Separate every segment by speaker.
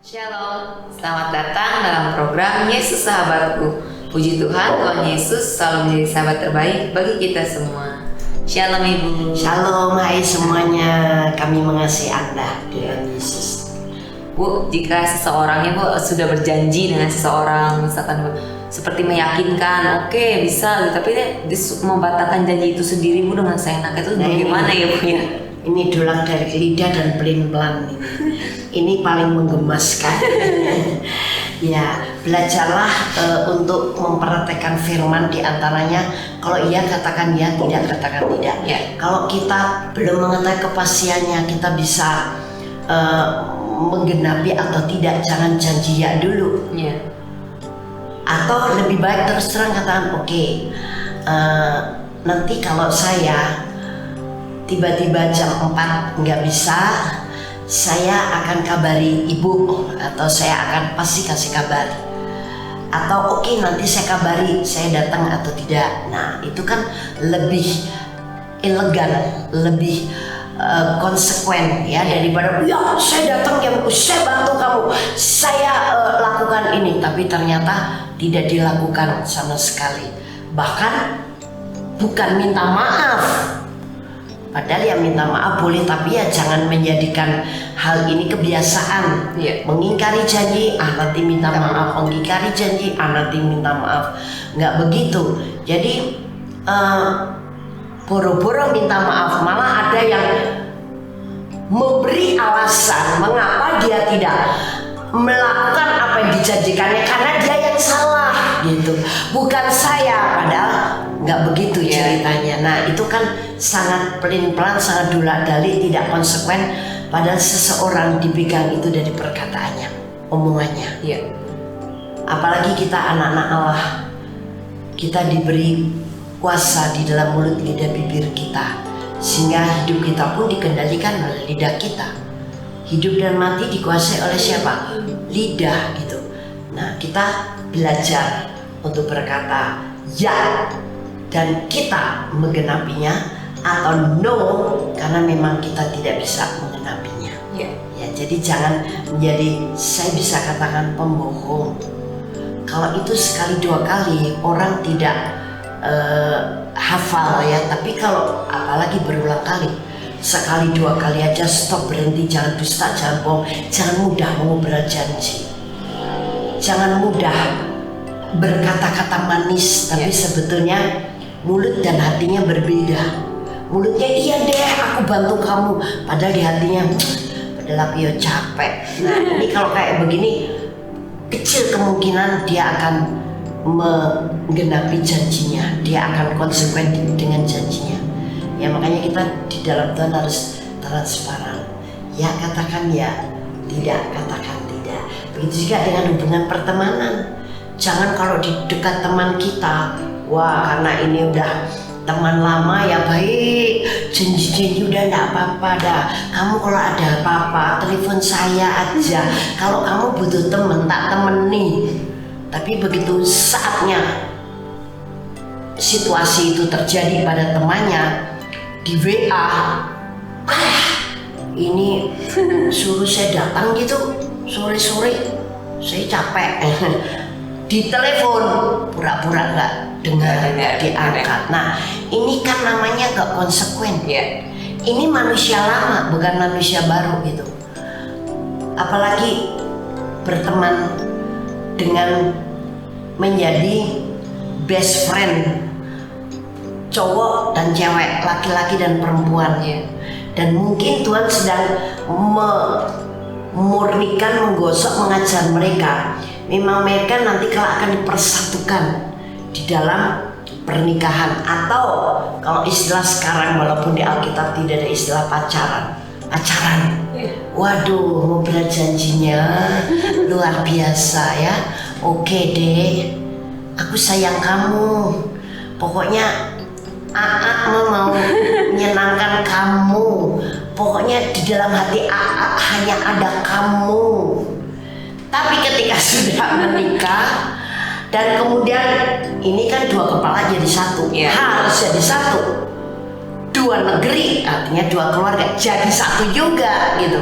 Speaker 1: Shalom, selamat datang dalam program Yesus Sahabatku. Puji Tuhan, Tuhan Yesus selalu menjadi sahabat terbaik bagi kita semua. Shalom Ibu.
Speaker 2: Shalom, hai semuanya. Kami mengasihi Anda dengan Yesus.
Speaker 1: Bu, jika seseorang Ibu sudah berjanji dengan seseorang, misalkan seperti meyakinkan, oke, bisa, tapi dia membatalkan janji itu sendiri Bu dengan seenaknya, itu bagaimana ya Bu ya?
Speaker 2: Ini dulang dari lidah dan pelin-pelan. Ini paling menggemaskan. Ya, belajarlah untuk memperhatikan firman, di antaranya kalau iya katakan ya, tidak katakan tidak.
Speaker 1: Ya.
Speaker 2: Kalau kita belum mengetahui kepastiannya, kita bisa menggenapi atau tidak, jangan janji ya dulu.
Speaker 1: Ya.
Speaker 2: Atau lebih baik terus terang katakan oke, nanti kalau saya tiba-tiba jam 4 nggak bisa, saya akan kabari ibu, atau saya akan pasti kasih kabar, atau oke, nanti saya kabari saya datang atau tidak. Nah itu kan lebih elegan, lebih konsekuen ya, daripada ya saya datang jam, saya bantu kamu, saya lakukan ini, tapi ternyata tidak dilakukan sama sekali, bahkan bukan minta maaf. Padahal ya minta maaf boleh, tapi ya jangan menjadikan hal ini kebiasaan. Mengingkari janji, nanti minta maaf, mengingkari janji, nanti minta maaf. Nggak begitu. Jadi boro-boro minta maaf, malah ada yang memberi alasan mengapa dia tidak melakukan apa yang dijanjikannya, karena dia yang salah gitu, bukan saya. Padahal nggak begitu ceritanya. Nah itu kan sangat pelin-pelan, sangat dulak-dalik, tidak konsekuen. Padahal seseorang dipegang itu dari perkataannya, omongannya. Apalagi kita anak-anak Allah, kita diberi kuasa di dalam mulut, lidah, bibir kita, sehingga hidup kita pun dikendalikan oleh lidah kita. Hidup dan mati dikuasai oleh siapa? Lidah gitu. Nah kita belajar untuk berkata ya dan kita menggenapinya, atau no karena memang kita tidak bisa menggenapinya. Ya, jadi jangan menjadi, saya bisa katakan, pembohong. Kalau itu sekali dua kali orang tidak hafal ya, tapi kalau apalagi berulang kali, sekali dua kali aja stop, berhenti, jangan dusta, jangan bohong, jangan mudah mengobrol janji, jangan mudah berkata-kata manis, tapi sebetulnya mulut dan hatinya berbeda. Mulutnya iya deh aku bantu kamu, padahal di hatinya padahal aku ya capek. Nah ini kalau kayak begini, kecil kemungkinan dia akan menggenapi janjinya, dia akan konsekuen dengan janjinya. Ya makanya kita di dalam Tuhan harus transparan. Ya katakan ya, tidak katakan tidak. Begitu juga dengan hubungan pertemanan. Jangan kalau di dekat teman kita, wah karena ini udah teman lama ya baik, janji-janji udah enggak apa-apa dah. Kamu kalau ada apa-apa telepon saya aja. Kalau kamu butuh temen, tak temeni. Tapi begitu saatnya situasi itu terjadi pada temannya di WA, ini suruh saya datang gitu sore-sore, saya capek. Di telepon pura-pura nggak dengar, nggak diangkat. Nah ini kan namanya nggak konsekuen. Ini manusia lama, bukan manusia baru gitu. Apalagi berteman dengan menjadi best friend, cowok dan cewek, laki-laki dan perempuan. Dan mungkin Tuhan sedang memurnikan, menggosok, mengajar mereka. Memang mereka nanti kelak akan dipersatukan di dalam pernikahan, atau kalau istilah sekarang, walaupun di Alkitab tidak ada istilah pacaran. Waduh, ngobrol janjinya luar biasa ya. Oke deh, aku sayang kamu. Pokoknya mau menyenangkan kamu. Pokoknya di dalam hati hanya ada kamu. Tapi ketika sudah menikah dan kemudian ini kan dua kepala jadi satu, harus jadi satu. Dua negeri artinya dua keluarga jadi satu juga gitu.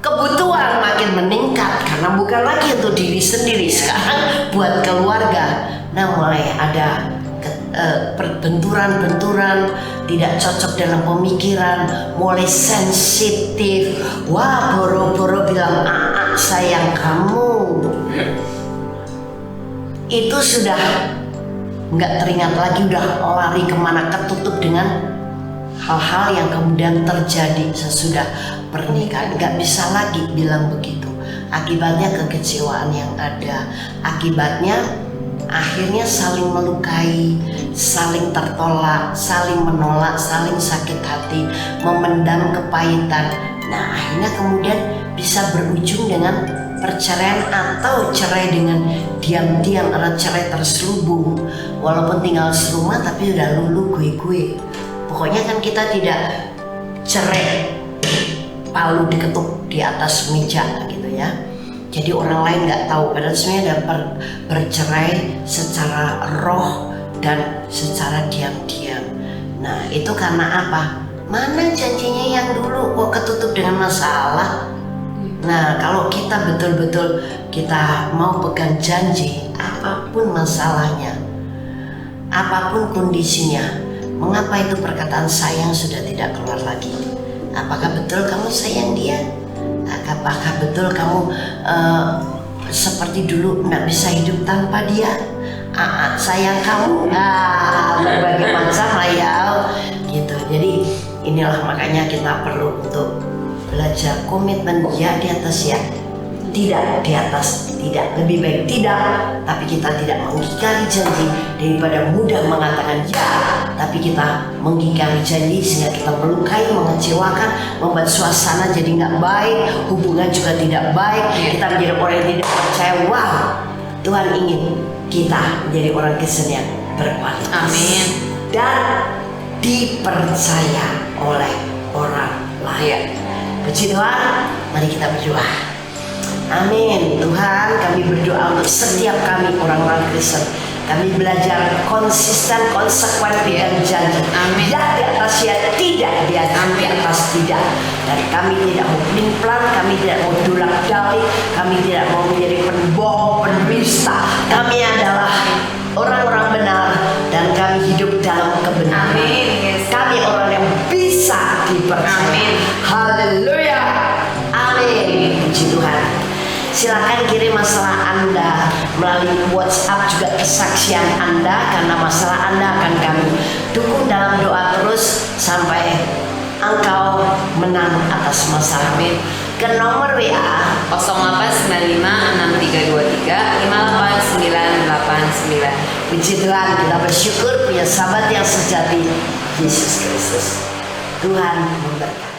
Speaker 2: Kebutuhan makin meningkat. karena bukan lagi untuk diri sendiri, sekarang buat keluarga. Nah mulai ada benturan-benturan, tidak cocok dalam pemikiran, mulai sensitif. Wah, boro-boro bilang sayang kamu, itu sudah nggak teringat lagi, udah lari kemana, ketutup dengan hal-hal yang kemudian terjadi sesudah pernikahan. Nggak bisa lagi bilang begitu. Akibatnya kekecewaan yang ada, akibatnya akhirnya saling melukai, saling tertolak, saling menolak, saling sakit hati, memendam kepahitan. Nah akhirnya kemudian bisa berujung dengan perceraian atau cerai dengan diam-diam, atau cerai terselubung. Walaupun tinggal serumah tapi udah lulu gue. Pokoknya kan kita tidak cerai palu diketuk di atas meja gitu ya. Jadi orang lain nggak tahu, padahal sebenarnya ada bercerai secara roh dan secara diam-diam. Nah itu karena apa? Mana janjinya yang dulu kok ketutup dengan masalah? Nah kalau kita betul-betul kita mau pegang janji, apapun masalahnya, apapun kondisinya, mengapa itu perkataan sayang sudah tidak keluar lagi? Apakah betul kamu sayang dia? Apakah betul kamu seperti dulu nggak bisa hidup tanpa dia? Sayang kamu, berbagai macam lah ya, gitu. Jadi inilah makanya kita perlu untuk belajar komitmen ya di atas ya, tidak di atas tidak, lebih baik tidak, tapi kita tidak mengingkari janji daripada mudah mengatakan ya, tapi kita mengingkari janji sehingga kita melukai, mengecewakan, membuat suasana jadi nggak baik, hubungan juga tidak baik, kita menjadi orang yang tidak percaya. Wow, Tuhan ingin kita menjadi orang Kristen yang berkualitas.
Speaker 1: Amin.
Speaker 2: Dan dipercaya oleh orang lain. Puji Tuhan, mari kita berdoa. Amin. Tuhan, kami berdoa untuk setiap kami orang-orang Kristen. Kami belajar konsisten, konsekuen dengan janji.
Speaker 1: Amin.
Speaker 2: Ya di atas ya, tidak di atas tidak. Dan kami tidak mau pelin-pelan, kami tidak mau dolak-dalik, kami tidak mau menjadi pembohong, pendusta. Kami adalah orang-orang benar dan kami hidup dalam kebenaran.
Speaker 1: Amin. Yes.
Speaker 2: Kami orang yang bisa dipercaya.
Speaker 1: Amin.
Speaker 2: Haleluya. Amin. Puji Tuhan. Silakan kirim masalah Anda melalui WhatsApp, juga kesaksian Anda, karena masalah Anda akan kami dukung dalam doa terus sampai engkau menang atas masalah. Amin. Ke nomor WA
Speaker 1: 089563588989.
Speaker 2: Puji Tuhan, kita bersyukur punya sahabat yang sejati, Yesus Kristus. Tuhan memberkati.